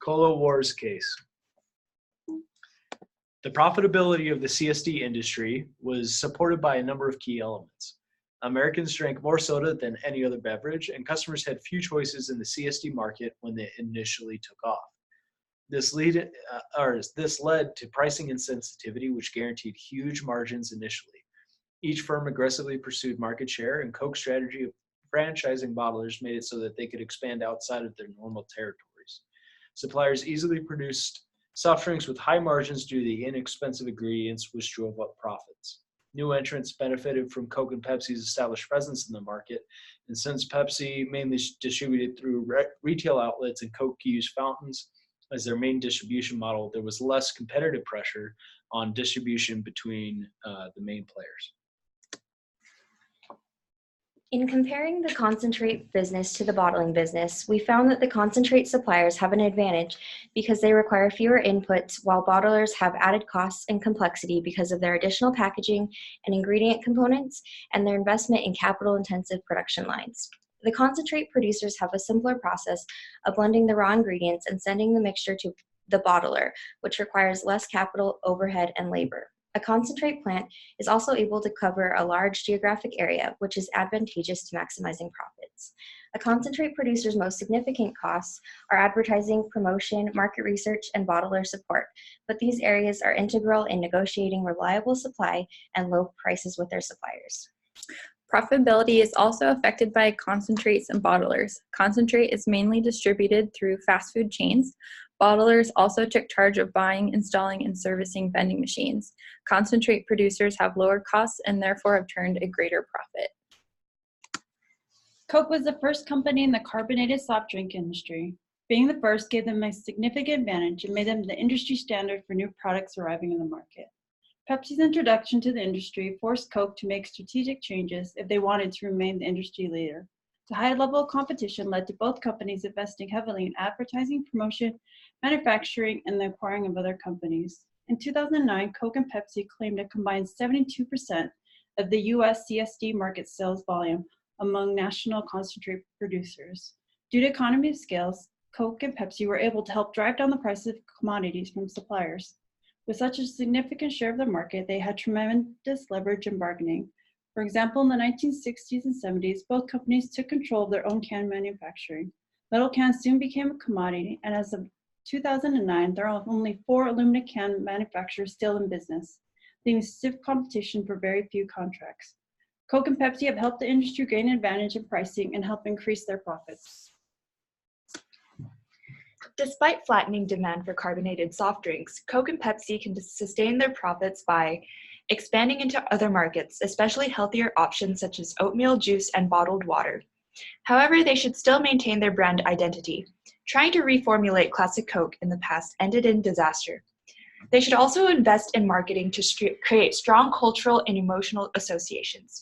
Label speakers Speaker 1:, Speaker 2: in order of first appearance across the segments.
Speaker 1: Cola Wars case. The profitability of the CSD industry was supported by a number of key elements. Americans drank more soda than any other beverage, and customers had few choices in the CSD market when they initially took off. This led to pricing insensitivity, which guaranteed huge margins initially. Each firm aggressively pursued market share, and Coke's strategy of franchising bottlers made it so that they could expand outside of their normal territories. Suppliers easily produced soft drinks with high margins due to the inexpensive ingredients, which drove up profits. New entrants benefited from Coke and Pepsi's established presence in the market, and since Pepsi mainly distributed through retail outlets and Coke used fountains as their main distribution model, there was less competitive pressure on distribution between the main players.
Speaker 2: In comparing the concentrate business to the bottling business, we found that the concentrate suppliers have an advantage because they require fewer inputs, while bottlers have added costs and complexity because of their additional packaging and ingredient components and their investment in capital-intensive production lines. The concentrate producers have a simpler process of blending the raw ingredients and sending the mixture to the bottler, which requires less capital, overhead, and labor. A concentrate plant is also able to cover a large geographic area, which is advantageous to maximizing profits. A concentrate producer's most significant costs are advertising, promotion, market research, and bottler support, but these areas are integral in negotiating reliable supply and low prices with their suppliers.
Speaker 3: Profitability is also affected by concentrates and bottlers. Concentrate is mainly distributed through fast food chains. Bottlers also took charge of buying, installing, and servicing vending machines. Concentrate producers have lower costs and therefore have turned a greater profit.
Speaker 4: Coke was the first company in the carbonated soft drink industry. Being the first gave them a significant advantage and made them the industry standard for new products arriving in the market. Pepsi's introduction to the industry forced Coke to make strategic changes if they wanted to remain the industry leader. The high level of competition led to both companies investing heavily in advertising, promotion, manufacturing, and the acquiring of other companies. In 2009, Coke and Pepsi claimed a combined 72% of the US CSD market sales volume among national concentrate producers. Due to economy of scale, Coke and Pepsi were able to help drive down the price of commodities from suppliers. With such a significant share of the market, they had tremendous leverage in bargaining. For example, in the 1960s and 70s, both companies took control of their own can manufacturing. Metal cans soon became a commodity, and as of 2009, there are only 4 aluminum can manufacturers still in business, leaving stiff competition for very few contracts. Coke and Pepsi have helped the industry gain an advantage in pricing and help increase their profits.
Speaker 5: Despite flattening demand for carbonated soft drinks, Coke and Pepsi can sustain their profits by expanding into other markets, especially healthier options such as oatmeal juice and bottled water. However, they should still maintain their brand identity. Trying to reformulate classic Coke in the past ended in disaster. They should also invest in marketing to create strong cultural and emotional associations.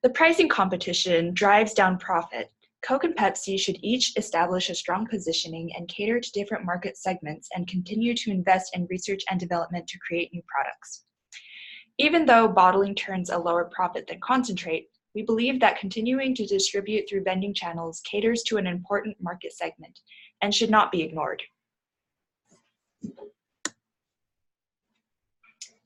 Speaker 5: The pricing competition drives down profit. Coke and Pepsi should each establish a strong positioning and cater to different market segments and continue to invest in research and development to create new products. Even though bottling turns a lower profit than concentrate, we believe that continuing to distribute through vending channels caters to an important market segment and should not be ignored.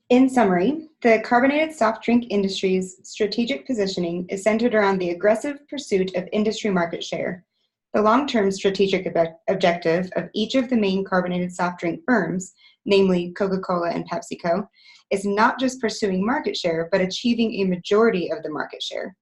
Speaker 6: In summary, the carbonated soft drink industry's strategic positioning is centered around the aggressive pursuit of industry market share. The long-term strategic objective of each of the main carbonated soft drink firms, namely Coca-Cola and PepsiCo, is not just pursuing market share, but achieving a majority of the market share.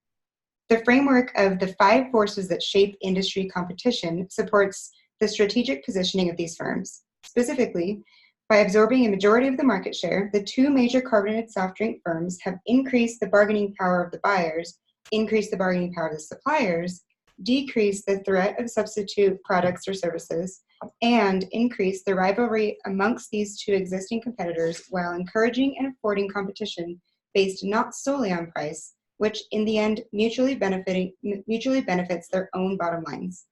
Speaker 6: The framework of the 5 forces that shape industry competition supports the strategic positioning of these firms. Specifically, by absorbing a majority of the market share, the 2 major carbonated soft drink firms have increased the bargaining power of the buyers, increased the bargaining power of the suppliers, decreased the threat of substitute products or services, and increased the rivalry amongst these 2 existing competitors while encouraging and affording competition based not solely on price, which in the end mutually benefits their own bottom lines.